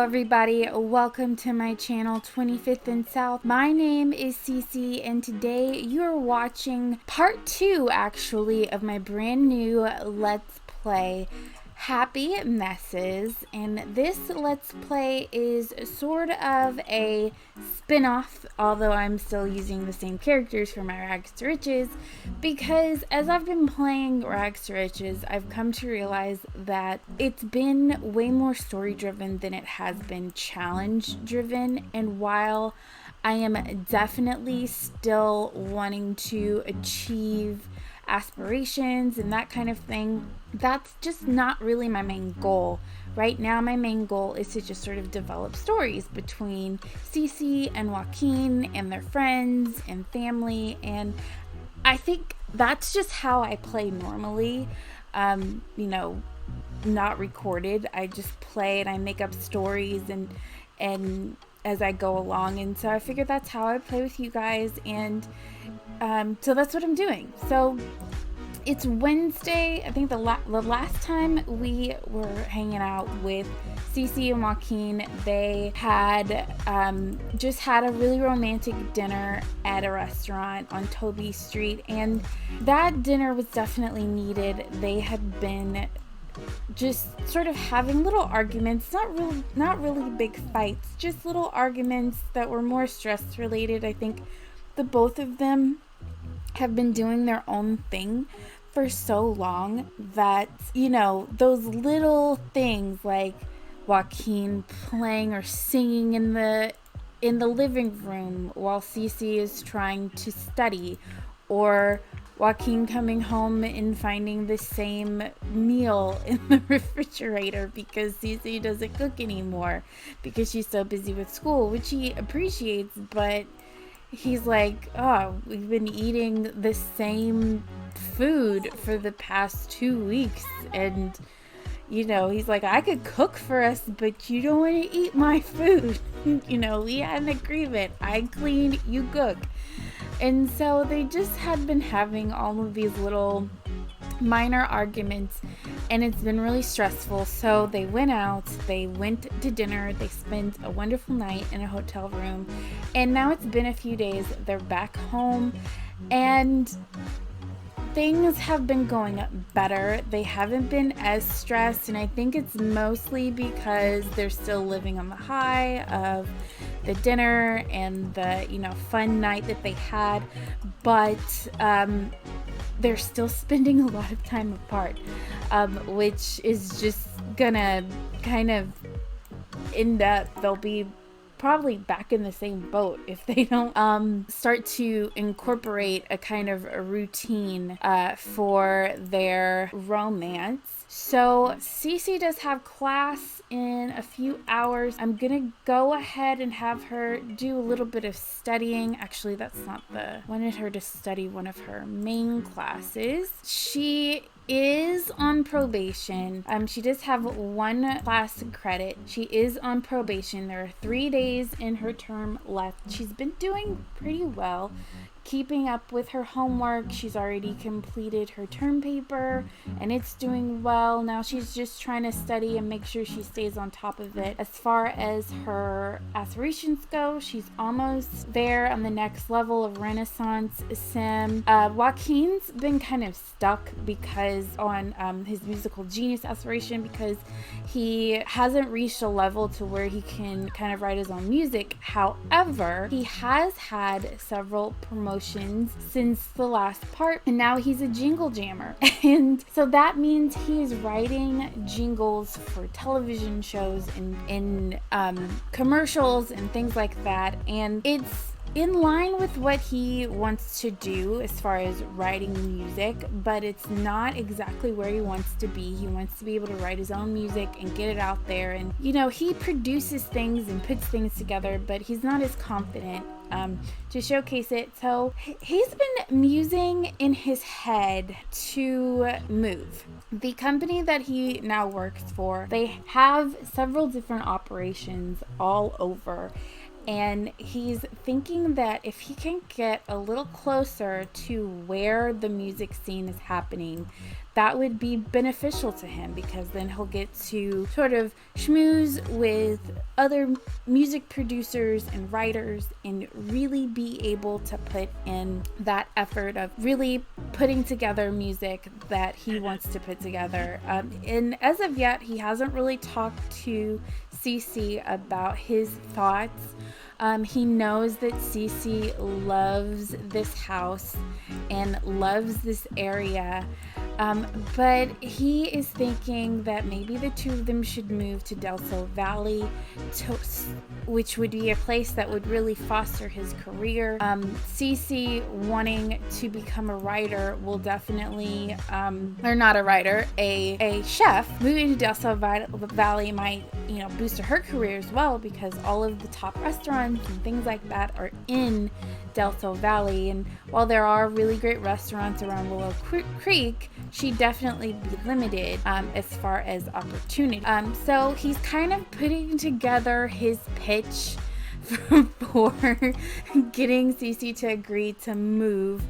everybody, welcome to my channel 25th and South. My name is Cece and today you're watching part 2 actually of my brand new Let's Play Happy Messes, and this Let's Play is sort of a spin-off, although I'm still using the same characters for my Rags to Riches, because as I've been playing Rags to Riches, I've come to realize that it's been way more story driven than it has been challenge driven, and while I am definitely still wanting to achieve aspirations and that kind of thing, that's just not really my main goal. Right now, my main goal is to just sort of develop stories between Cece and Joaquin and their friends and family, and I think that's just how I play normally. Not recorded. I just play and I make up stories and as I go along, and so I figured that's how I play with you guys, and so that's what I'm doing. So it's Wednesday. I think the last time we were hanging out with Cece and Joaquin, they had just had a really romantic dinner at a restaurant on Toby Street, and that dinner was definitely needed. They had been just sort of having little arguments, not really big fights, just little arguments that were more stress related. I think the both of them have been doing their own thing for so long that, those little things like Joaquin playing or singing in the living room while Cece is trying to study, or Joaquin coming home and finding the same meal in the refrigerator because Cece doesn't cook anymore because she's so busy with school, which he appreciates, but he's like, oh, we've been eating the same food for the past 2 weeks, and he's like, I could cook for us, but you don't want to eat my food. We had an agreement. I clean, you cook. And so they just had been having all of these little minor arguments, and it's been really stressful. So they went out, they went to dinner, they spent a wonderful night in a hotel room, and now it's been a few days. They're back home, and things have been going better. They haven't been as stressed, and I think it's mostly because they're still living on the high of the dinner and the fun night that they had, but they're still spending a lot of time apart, which is just gonna kind of end up, they'll be probably back in the same boat if they don't start to incorporate a kind of a routine for their romance. So Cece does have class in a few hours. I'm gonna go ahead and have her do a little bit of studying. Actually, that's not wanted her to study one of her main classes. She is on probation. She does have one class credit. She is on probation. There are 3 days in her term left. She's been doing pretty well, keeping up with her homework. She's already completed her term paper and it's doing well. Now she's just trying to study and make sure she stays on top of it. As far as her aspirations go, she's almost there on the next level of Renaissance Sim. Joaquin's been kind of stuck because on his musical genius aspiration, because he hasn't reached a level to where he can kind of write his own music. However, he has had several promotions since the last part, and now he's a jingle jammer. And so that means he's writing jingles for television shows and in commercials and things like that, and it's in line with what he wants to do as far as writing music, but it's not exactly where he wants to be. He wants to be able to write his own music and get it out there, and he produces things and puts things together, but he's not as confident to showcase it. So he's been musing in his head to move. The company that he now works for, they have several different operations all over, and he's thinking that if he can get a little closer to where the music scene is happening, that would be beneficial to him, because then he'll get to sort of schmooze with other music producers and writers and really be able to put in that effort of really putting together music that he wants to put together. And as of yet, he hasn't really talked to CeCe about his thoughts. He knows that CeCe loves this house and loves this area, but he is thinking that maybe the two of them should move to Del Sol Valley, which would be a place that would really foster his career. CeCe wanting to become a writer will definitely, or not a writer, a chef. Moving to Del Sol Valley might, boost her career as well, because all of the top restaurants and things like that are in Del Sol Valley. And while there are really great restaurants around Willow Creek, she'd definitely be limited as far as opportunity. So he's kind of putting together his pitch for getting CeCe to agree to move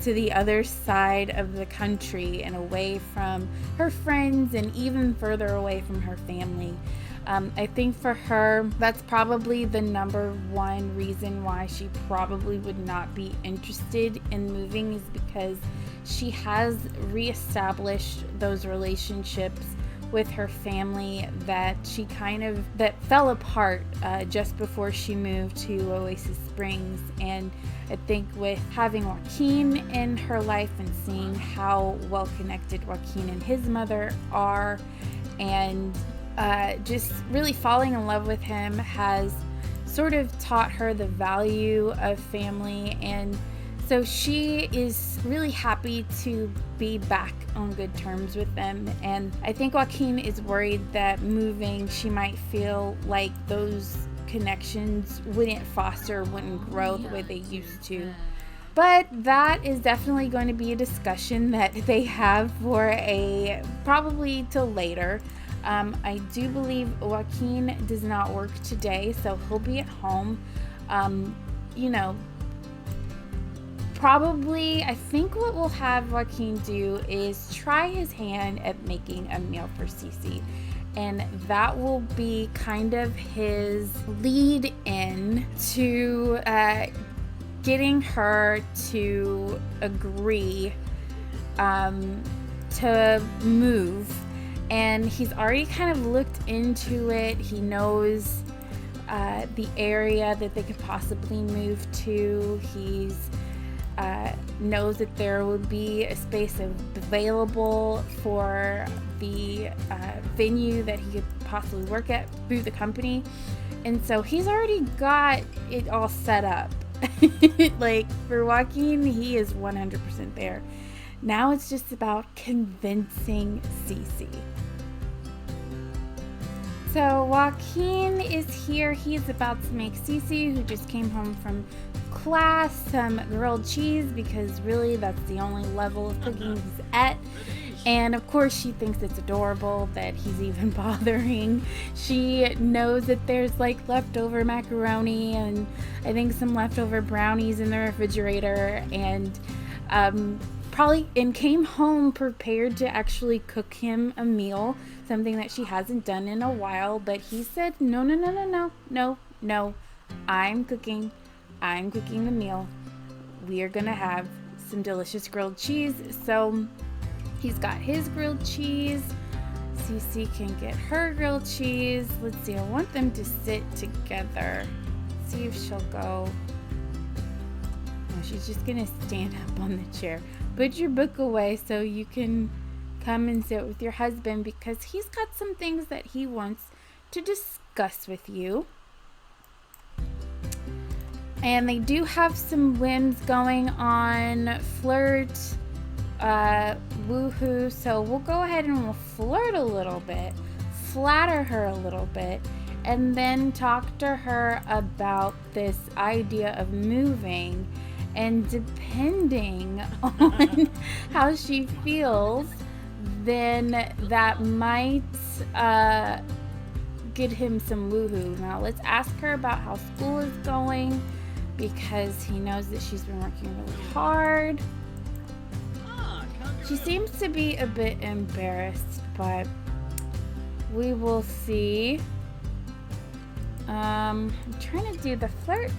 to the other side of the country and away from her friends and even further away from her family. I think for her, that's probably the number one reason why she probably would not be interested in moving, is because she has reestablished those relationships with her family that fell apart just before she moved to Oasis Springs. And I think with having Joaquin in her life and seeing how well connected Joaquin and his mother are, and just really falling in love with him has sort of taught her the value of family. And so she is really happy to be back on good terms with them. And I think Joaquin is worried that moving, she might feel like those connections wouldn't grow the way they used to. But that is definitely going to be a discussion that they have for probably till later. I do believe Joaquin does not work today, so he'll be at home. Probably, I think what we'll have Joaquin do is try his hand at making a meal for CeCe. And that will be kind of his lead in to getting her to agree to move. And he's already kind of looked into it. He knows the area that they could possibly move to. He's knows that there would be a space available for the venue that he could possibly work at through the company. And so he's already got it all set up. Like, for Joaquin, he is 100% there. Now it's just about convincing CeCe. So Joaquin is here. He's about to make CeCe, who just came home from class, some grilled cheese, because really that's the only level of cooking he's at. And of course she thinks it's adorable that he's even bothering. She knows that there's like leftover macaroni and I think some leftover brownies in the refrigerator, and came home prepared to actually cook him a meal, something that she hasn't done in a while. But he said, no, I'm cooking the meal. We are gonna have some delicious grilled cheese. So he's got his grilled cheese. CeCe can get her grilled cheese. Let's see, I want them to sit together. See if she'll go. No, she's just gonna stand up on the chair. Put your book away so you can come and sit with your husband, because he's got some things that he wants to discuss with you. And they do have some whims going on. Flirt, woohoo. So we'll go ahead and we'll flirt a little bit, flatter her a little bit, and then talk to her about this idea of moving. And depending on how she feels, then that might get him some woohoo. Now let's ask her about how school is going, because he knows that she's been working really hard. She seems to be a bit embarrassed, but we will see. I'm trying to do the flirt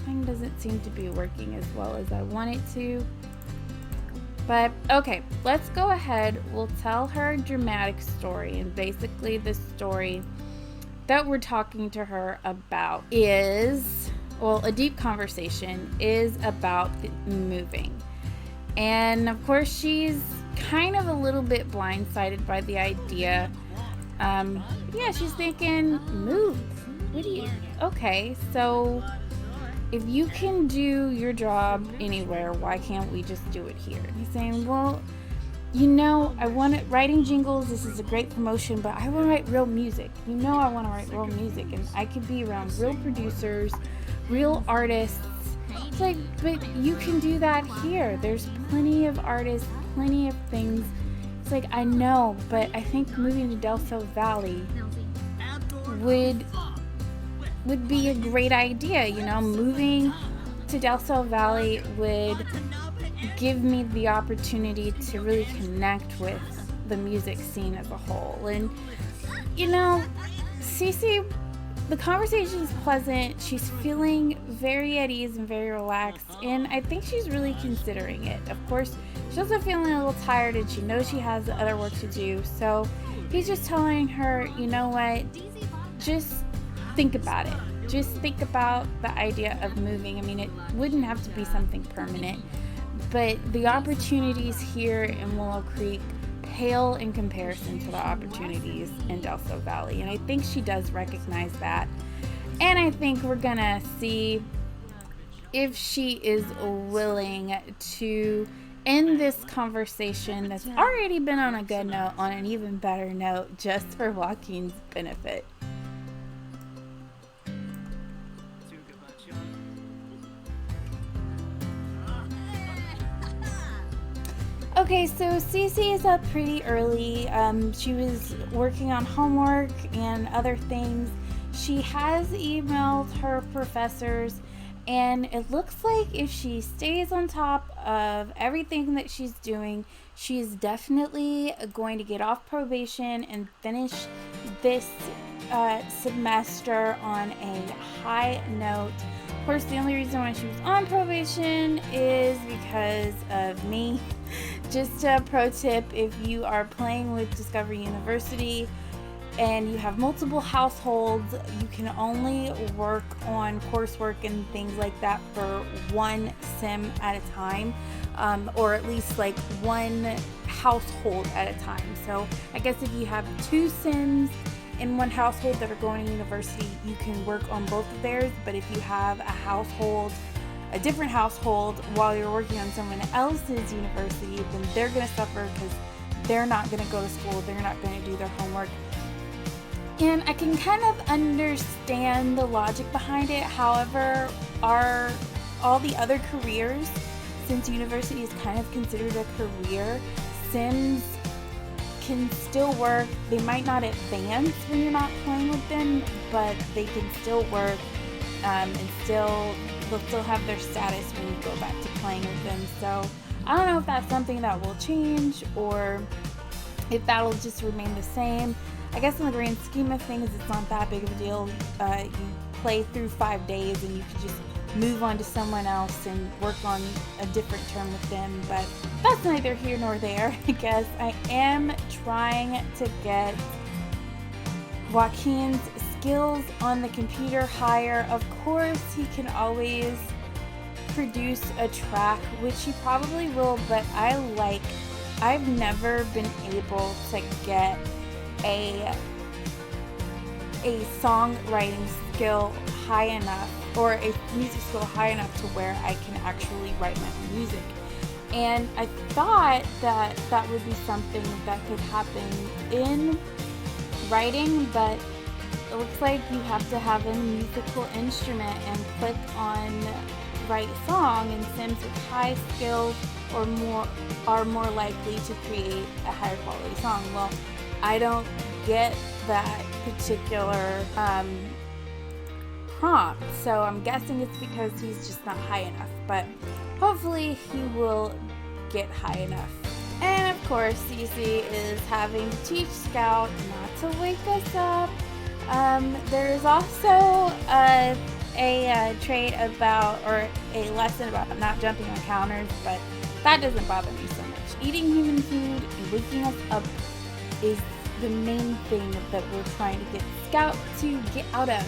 thing. Doesn't seem to be working as well as I want it to. But okay, let's go ahead. We'll tell her a dramatic story, and basically the story that we're talking to her about is, well, a deep conversation is about moving. And of course, she's kind of a little bit blindsided by the idea. Yeah, she's thinking, move. What do you? Okay, so if you can do your job anywhere, why can't we just do it here? And he's saying, well, you know, I want it writing jingles. This is a great promotion, but I want to write real music. You know, I want to write real music, and I could be around real producers, real artists. It's like, but you can do that here. There's plenty of artists, plenty of things. It's like, I know, but I think moving to Del Sol Valley would be a great idea. You know, moving to Del Sol Valley would give me the opportunity to really connect with the music scene as a whole. And, you know, Cece, the conversation is pleasant. She's feeling very at ease and very relaxed, and I think she's really considering it. Of course, she's also feeling a little tired, and she knows she has other work to do. So he's just telling her, you know what, just think about it. Just think about the idea of moving. I mean, it wouldn't have to be something permanent, but the opportunities here in Willow Creek pale in comparison to the opportunities in Del Sol Valley. And I think she does recognize that. And I think we're gonna see if she is willing to end this conversation that's already been on a good note on an even better note, just for Joaquin's benefit. Okay, so Cece is up pretty early. She was working on homework and other things. She has emailed her professors, and it looks like if she stays on top of everything that she's doing, she's definitely going to get off probation and finish this semester on a high note. Of course, the only reason why she was on probation is because of me. Just a pro tip, if you are playing with Discovery University and you have multiple households, you can only work on coursework and things like that for one sim at a time, or at least like one household at a time. So I guess if you have two sims in one household that are going to university, you can work on both of theirs. But if you have a different household while you're working on someone else's university, then they're going to suffer because they're not going to go to school, they're not going to do their homework. And I can kind of understand the logic behind it. However, all the other careers, since university is kind of considered a career, sims can still work. They might not advance when you're not playing with them, but they can still work, and they'll still have their status when you go back to playing with them. So I don't know if that's something that will change or if that'll just remain the same. I guess in the grand scheme of things, it's not that big of a deal. You play through 5 days and you can just move on to someone else and work on a different term with them, but that's neither here nor there. I guess I am trying to get Joaquin's skills on the computer higher. Of course, he can always produce a track, which he probably will, but I've never been able to get a songwriting skill high enough, or a music skill high enough to where I can actually write my own music. And I thought that that would be something that could happen in writing, but it looks like you have to have a musical instrument and click on write song, and sims with high skills are more likely to create a higher quality song. Well, I don't get that particular prompt, so I'm guessing it's because he's just not high enough, but hopefully he will get high enough course, Cece is having to teach Scout not to wake us up. There is also a trait about, or a lesson about not jumping on counters, but that doesn't bother me so much. Eating human food and waking us up is the main thing that we're trying to get Scout to get out of.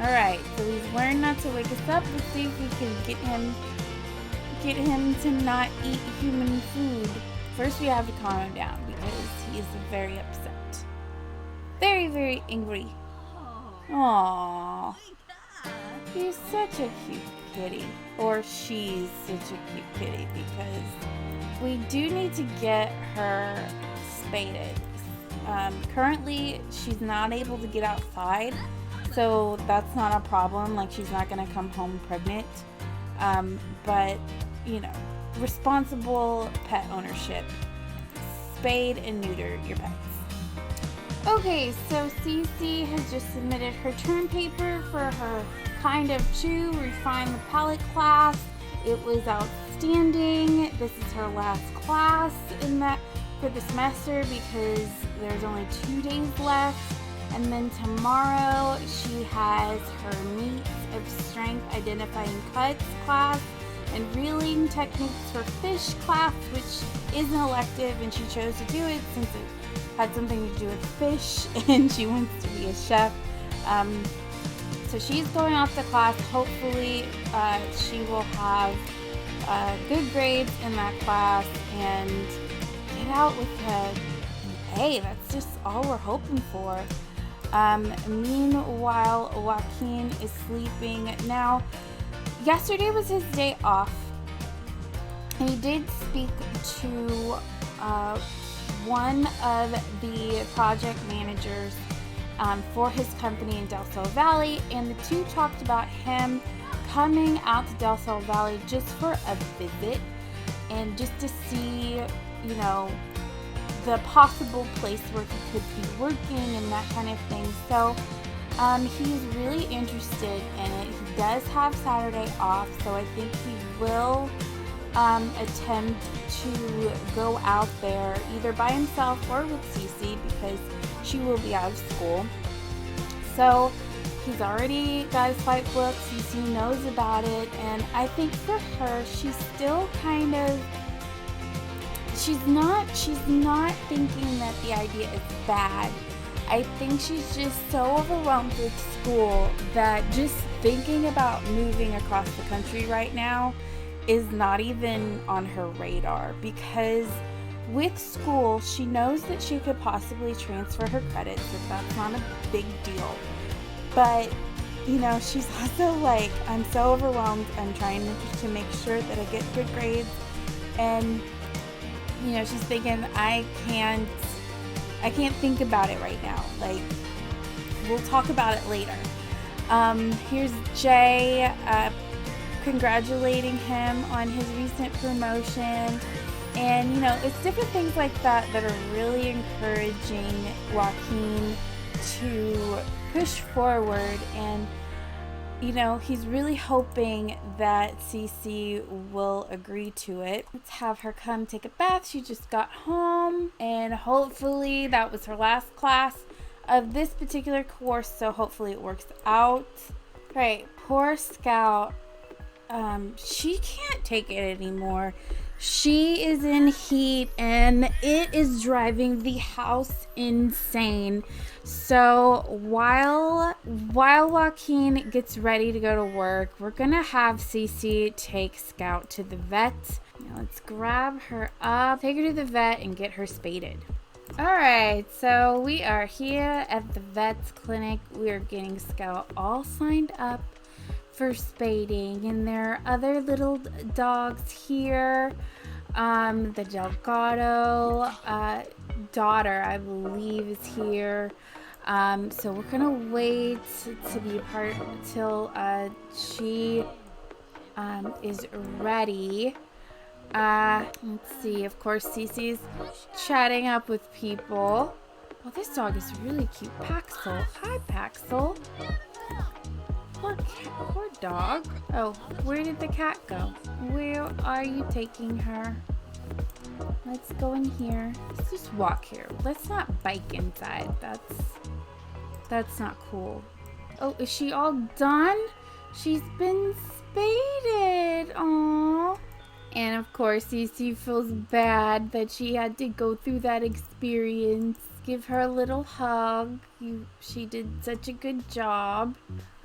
Alright, so he's learned not to wake us up. Let's see if we can get him to not eat human food. First we have to calm him down because he is very upset. Very, very angry. Aww. He's such a cute kitty. Or she's such a cute kitty, because we do need to get her spaded. Currently, she's not able to get outside, so that's not a problem. Like, she's not going to come home pregnant. But, you know, responsible pet ownership. Spade and neuter your pets. Okay, so Cece has just submitted her term paper for her Kind of Chew Refine the Palate class. It was outstanding. This is her last class in that for the semester because there's only 2 days left. And then tomorrow she has her Meats of Strength Identifying Cuts class and Reeling Techniques for Fish class, which is an elective, and she chose to do it since it had something to do with fish and she wants to be a chef. So she's going off to class. Hopefully she will have good grades in that class and get out with an A. That's just all we're hoping for. Meanwhile, Joaquin is sleeping. Now, yesterday was his day off. He did speak to one of the project managers for his company in Del Sol Valley, and the two talked about him coming out to Del Sol Valley just for a visit and just to see, you know, the possible place where he could be working and that kind of thing. So he's really interested in it. He does have Saturday off, so I think he will attempt to go out there either by himself or with Cece because she will be out of school. So he's already got his flight booked. Cece knows about it, and I think for her, she's still kind of, she's not thinking that the idea is bad. I think she's just so overwhelmed with school that just thinking about moving across the country right now is not even on her radar, because with school, she knows that she could possibly transfer her credits, if that's not a big deal. But, you know, she's also like, I'm so overwhelmed. I'm trying to make sure that I get good grades. And, you know, she's thinking, I can't think about it right now. Like, we'll talk about it later. Here's Jay, congratulating him on his recent promotion. And, you know, it's different things like that that are really encouraging Joaquin to push forward. And, you know, he's really hoping that Cece will agree to it. Let's have her come take a bath. She just got home, and hopefully that was her last class of this particular course, so hopefully it works out. Right, poor Scout. She can't take it anymore. She is in heat and it is driving the house insane. So while Joaquin gets ready to go to work, we're gonna have Cece take Scout to the vet. Now let's grab her up, take her to the vet, and get her spaded. Alright, so we are here at the vet's clinic. We are getting Scout all signed up for spading, and there are other little dogs here. The Delgado daughter, I believe, is here. So we're gonna wait to be a part until she is ready. Let's see, of course Cece's chatting up with people. Oh, this dog is really cute. Paxel. Hi, Paxel. Poor dog. Oh, where did the cat go? Where are you taking her? Let's go in here. Let's just walk here. Let's not bike inside. That's not cool. Oh, is she all done? She's been spaded. Aww. And of course, Cece feels bad that she had to go through that experience. Give her a little hug. She did such a good job.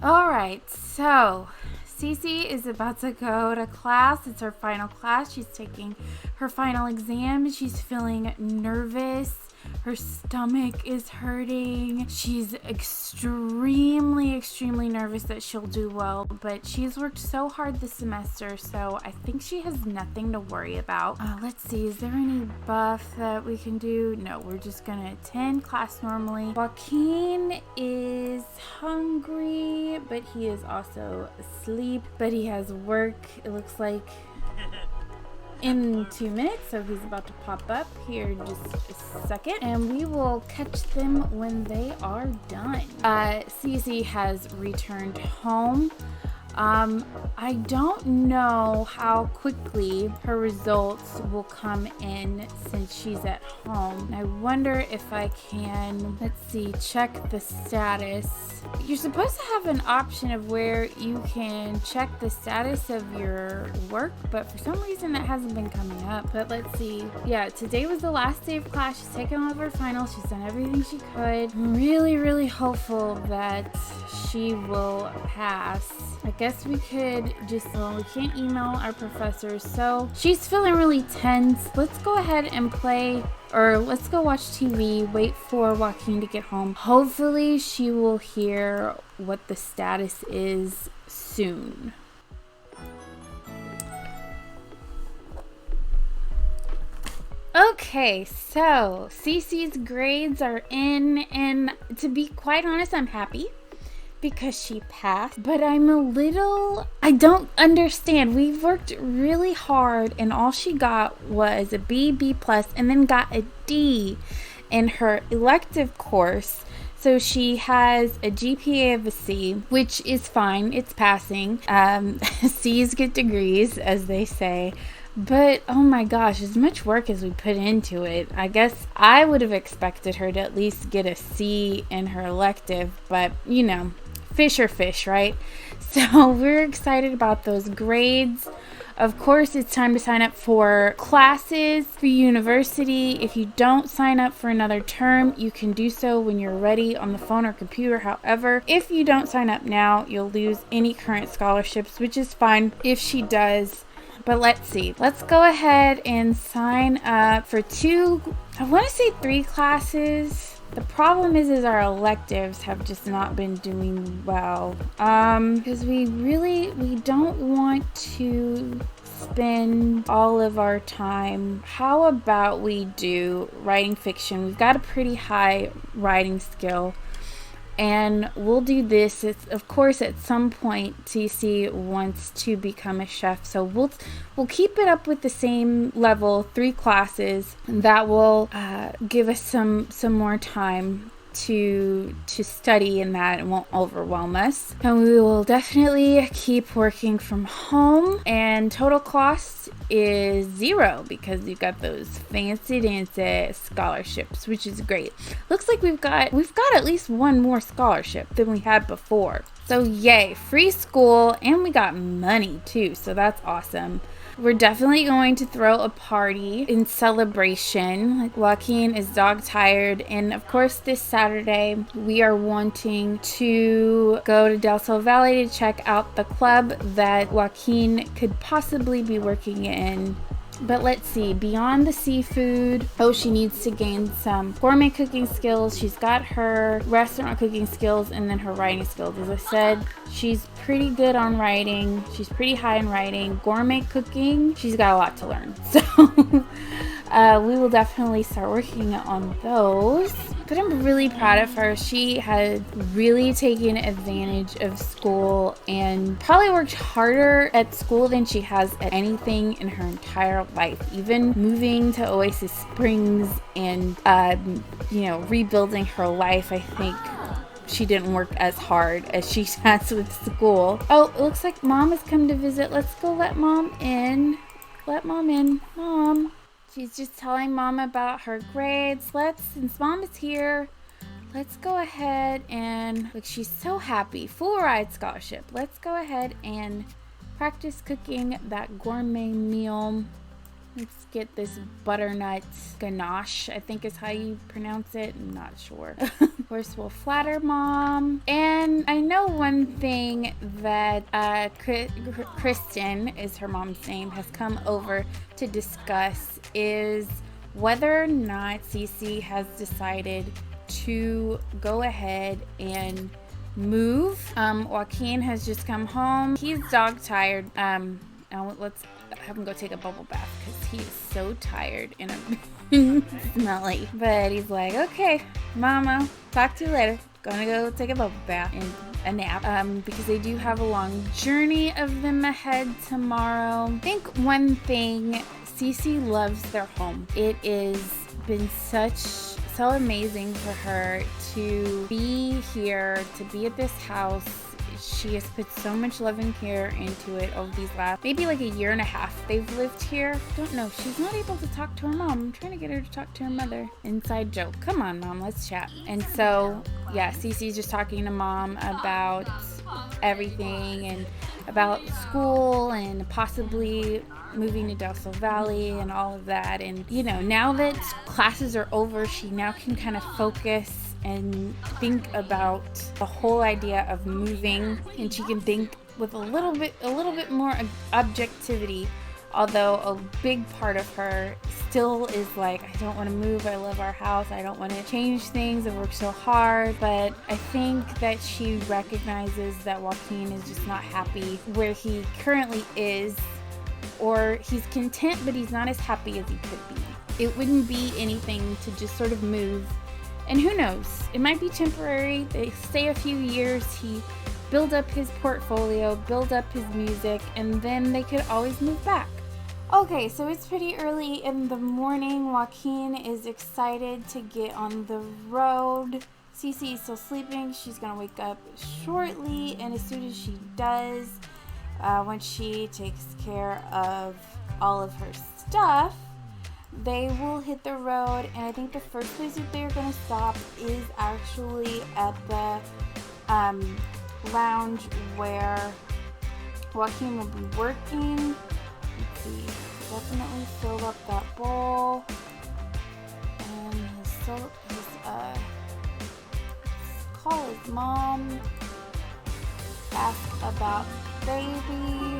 All right, so Cece is about to go to class. It's her final class. She's taking her final exam. She's feeling nervous. Her stomach is hurting. She's extremely, extremely nervous that she'll do well, but she's worked so hard this semester, so I think she has nothing to worry about. Let's see, is there any buff that we can do? No, we're just gonna attend class normally. Joaquin is hungry, but he is also asleep, but he has work, it looks like, in 2 minutes, so he's about to pop up here in just a second, and we will catch them when they are done. Cece has returned home. I don't know how quickly her results will come in since she's at home. I wonder if I can, let's see, check the status. You're supposed to have an option of where you can check the status of your work, but for some reason that hasn't been coming up. But let's see. Yeah, today was the last day of class. She's taken all of her finals. She's done everything she could. I'm really, really hopeful that she will pass. I guess we could just, well, we can't email our professors, so she's feeling really tense. Let's go ahead and play, or let's go watch TV, wait for Joaquin to get home. Hopefully she will hear what the status is soon. Okay, so Cece's grades are in, and to be quite honest, I'm happy because she passed, but I don't understand. We've worked really hard and all she got was a B plus, and then got a D in her elective course. So she has a GPA of a C, which is fine. It's passing. C's get degrees, as they say. But oh my gosh, as much work as we put into it, I guess I would have expected her to at least get a C in her elective, but you know, fish are fish, right? So we're excited about those grades. Of course, it's time to sign up for classes for university. If you don't sign up for another term, you can do so when you're ready on the phone or computer. However, if you don't sign up now, you'll lose any current scholarships, which is fine if she does. But let's see. Let's go ahead and sign up for 3 classes. The problem is our electives have just not been doing well. Because we don't want to spend all of our time. How about we do writing fiction? We've got a pretty high writing skill. And we'll do this. Of course, at some point, TC wants to become a chef, so we'll keep it up with the same level, 3 classes. That will give us some more time to study, and that it won't overwhelm us. And we will definitely keep working from home. And total cost is 0 because you've got those fancy dancy scholarships, which is great. Looks like we've got at least one more scholarship than we had before. So yay, free school, and we got money too, so that's awesome. We're definitely going to throw a party in celebration. Like, Joaquin is dog tired, and of course this Saturday we are wanting to go to Del Sol Valley to check out the club that Joaquin could possibly be working in. But let's see, beyond the seafood, she needs to gain some gourmet cooking skills. She's got her restaurant cooking skills and then her writing skills. As I said, she's pretty good on writing. She's pretty high in writing. Gourmet cooking, she's got a lot to learn. So we will definitely start working on those. But I'm really proud of her. She has really taken advantage of school and probably worked harder at school than she has at anything in her entire life. Even moving to Oasis Springs and, rebuilding her life, I think she didn't work as hard as she has with school. Oh, it looks like Mom has come to visit. Let's go let Mom in. Let Mom in. Mom. She's just telling Mom about her grades. Since Mom is here, let's go ahead and, look, she's so happy. Full ride scholarship. Let's go ahead and practice cooking that gourmet meal. Let's get this butternut ganache, I think is how you pronounce it. I'm not sure. Of course, we'll flatter Mom. And I know one thing that Kristen, is her mom's name, has come over to discuss is whether or not Cece has decided to go ahead and move. Joaquin has just come home. He's dog tired. Let's have him go take a bubble bath because he is so tired and smelly. But he's like, okay, Mama, talk to you later. Gonna go take a bubble bath and a nap because they do have a long journey of them ahead tomorrow. I think one thing, Cece loves their home. It has been so amazing for her to be here, to be at this house. She has put so much love and care into it over these last, maybe like a year and a half they've lived here. Don't know. She's not able to talk to her mom. I'm trying to get her to talk to her mother. Inside joke. Come on, Mom, let's chat. And so, yeah, Cece's just talking to Mom about everything and about school and possibly moving to Del Sol Valley and all of that. And, you know, now that classes are over, she now can kind of focus and think about the whole idea of moving, and she can think with a little bit more objectivity, although a big part of her still is like, I don't want to move, I love our house, I don't want to change things, I work so hard. But I think that she recognizes that Joaquin is just not happy where he currently is, or he's content but he's not as happy as he could be. It wouldn't be anything to just sort of move. And who knows, it might be temporary. They stay a few years, he build up his portfolio, build up his music, and then they could always move back. Okay, so it's pretty early in the morning. Joaquin is excited to get on the road. Cece is still sleeping. She's gonna wake up shortly, and as soon as she does, once she takes care of all of her stuff, they will hit the road. And I think the first place that they're going to stop is actually at the lounge where Joaquin will be working. Let's see, definitely fill up that bowl, and call his mom, ask about baby.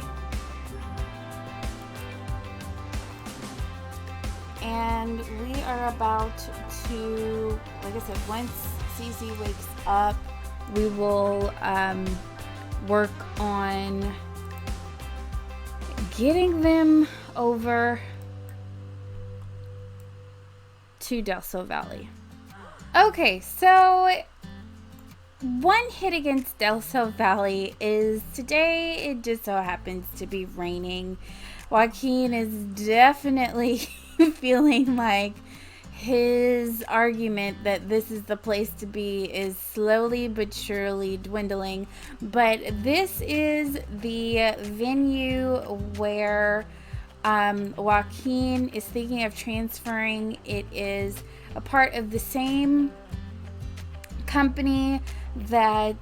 And we are about to, like I said, once Cece wakes up, we will work on getting them over to Del Sol Valley. Okay, so one hit against Del Sol Valley is today it just so happens to be raining. Joaquin is definitely feeling like his argument that this is the place to be is slowly but surely dwindling. But this is the venue where Joaquin is thinking of transferring. It is a part of the same company that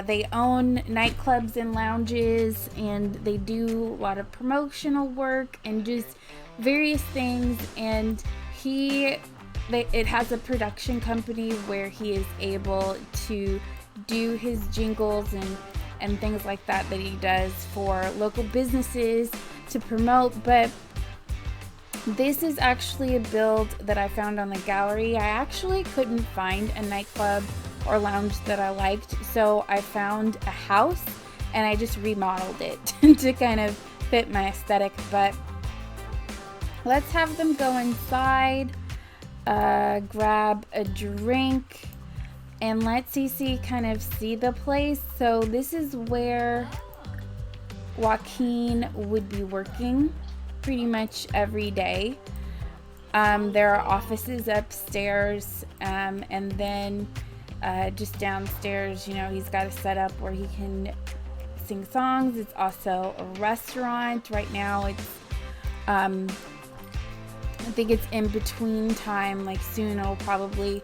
they own nightclubs and lounges, and they do a lot of promotional work and just various things. And it has a production company where he is able to do his jingles and things like that he does for local businesses to promote. But this is actually a build that I found on the gallery. I actually couldn't find a nightclub or lounge that I liked, so I found a house and I just remodeled it to kind of fit my aesthetic. But let's have them go inside, grab a drink, and let Cece kind of see the place. So this is where Joaquin would be working pretty much every day. There are offices upstairs, and then just downstairs, he's got a setup where he can sing songs. It's also a restaurant. Right now it's I think it's in between time. Like soon it'll probably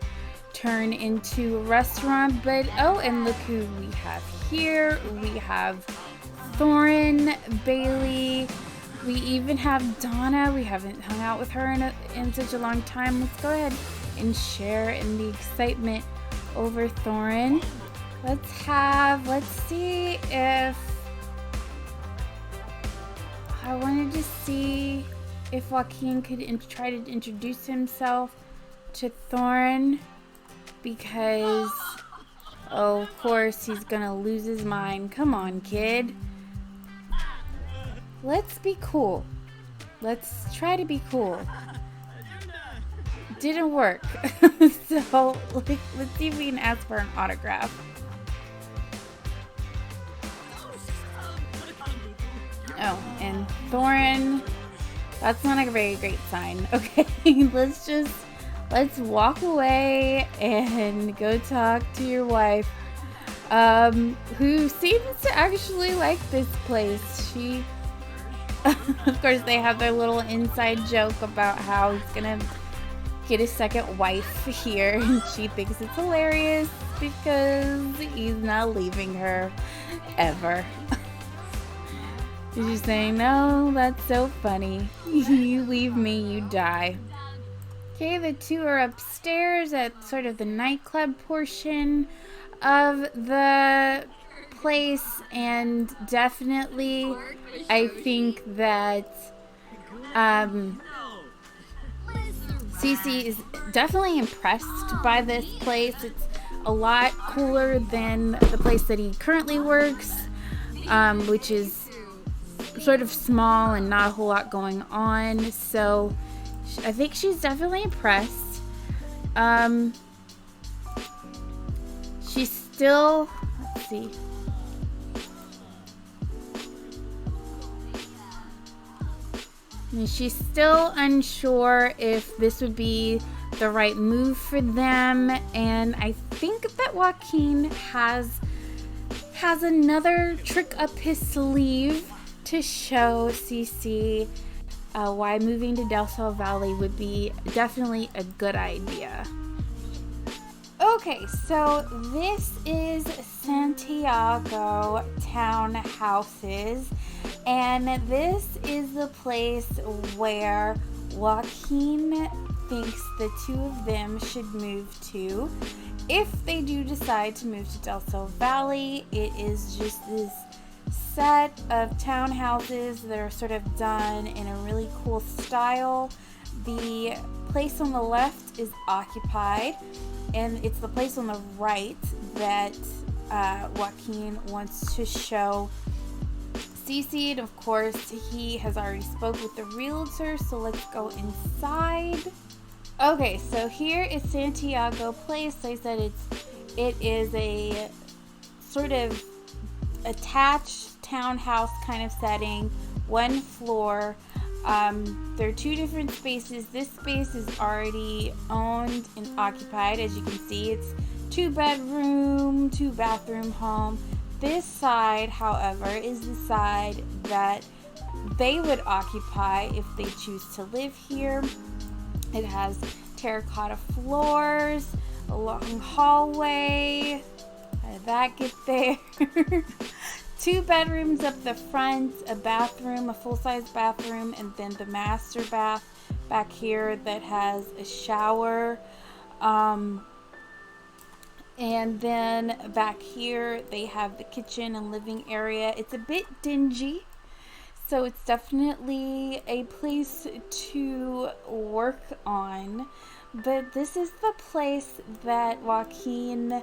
turn into a restaurant. But oh, and look who we have here. We have Thorin, Bailey. We even have Donna. We haven't hung out with her in such a long time. Let's go ahead and share in the excitement over Thorin. Let's see if I wanted to see if Joaquin could try to introduce himself to Thorin, because oh, of course he's gonna lose his mind. Come on, kid. Let's be cool. Let's try to be cool. Didn't work. So let's see if we can ask for an autograph. Oh, and Thorin, that's not a very great sign. Okay, let's walk away and go talk to your wife, who seems to actually like this place. She, of course, they have their little inside joke about how he's gonna get a second wife here, and she thinks it's hilarious because he's not leaving her ever. She's saying, no, that's so funny. You leave me, you die. Okay, the two are upstairs at sort of the nightclub portion of the place, and definitely I think that Cece is definitely impressed by this place. It's a lot cooler than the place that he currently works, which is sort of small and not a whole lot going on. So I think she's definitely impressed. She's still, let's see. She's still unsure if this would be the right move for them, and I think that Joaquin has another trick up his sleeve to show Cece why moving to Del Sol Valley would be definitely a good idea. Okay, so this is Santiago Townhouses, and this is the place where Joaquin thinks the two of them should move to. If they do decide to move to Del Sol Valley, it is just this set of townhouses that are sort of done in a really cool style. The place on the left is occupied, and it's the place on the right that Joaquin wants to show Cece. And of course, he has already spoke with the realtor, so let's go inside. Okay, so here is Santiago Place. They said it is a sort of attached townhouse kind of setting, one floor. There are two different spaces. This space is already owned and occupied. As you can see, it's 2-bedroom, 2-bathroom home. This side, however, is the side that they would occupy if they choose to live here. It has terracotta floors, a long hallway. How did that get there? 2 bedrooms up the front, a bathroom, a full-size bathroom, and then the master bath back here that has a shower. And then back here they have the kitchen and living area. It's a bit dingy, so it's definitely a place to work on. But this is the place that Joaquin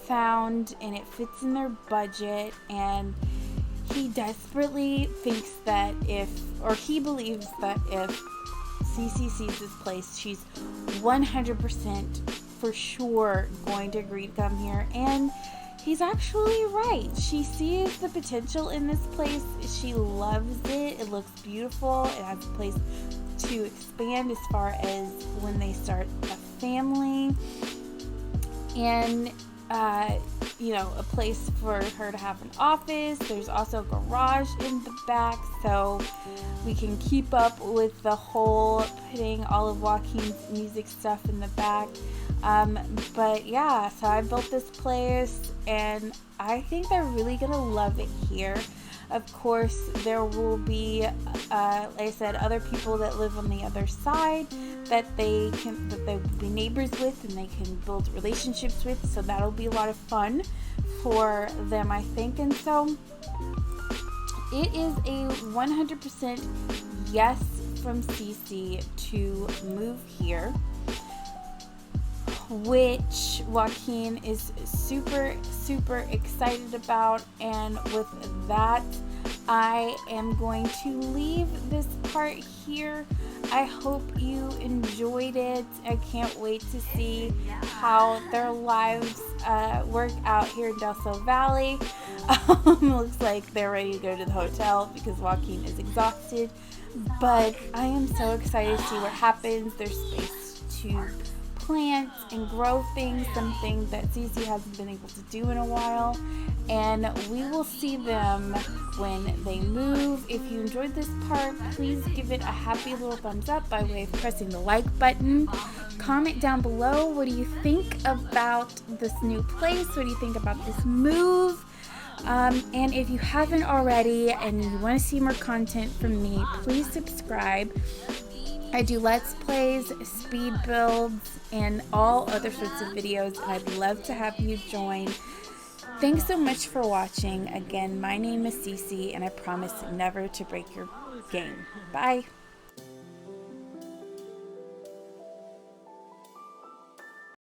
found, and it fits in their budget, and he desperately thinks that he believes that if Cece sees this place, she's 100% for sure going to agree to come here. And he's actually right. She sees the potential in this place. She loves it. It looks beautiful. It has a place to expand as far as when they start a family. And you know, a place for her to have an office. There's also a garage in the back, so we can keep up with the whole putting all of Joaquin's music stuff in the back. But yeah, so I built this place and I think they're really gonna love it here. Of course, there will be, like I said, other people that live on the other side that they will be neighbors with and they can build relationships with. So that'll be a lot of fun for them, I think. And so it is a 100% yes from Cece to move here, which Joaquin is super excited about. And with that, I am going to leave this part here. I hope you enjoyed it. I can't wait to see how their lives work out here in Del Sol Valley. Looks like they're ready to go to the hotel because Joaquin is exhausted, but I am so excited to see what happens. There's space to plant and grow things, something that Cece hasn't been able to do in a while, and we will see them when they move. If you enjoyed this part, please give it a happy little thumbs up by way of pressing the like button. Comment down below, what do you think about this new place? What do you think about this move? And if you haven't already and you want to see more content from me, please subscribe. I do Let's Plays, speed builds, and all other sorts of videos, and I'd love to have you join. Thanks so much for watching. Again, my name is Cece, and I promise never to break your game. Bye!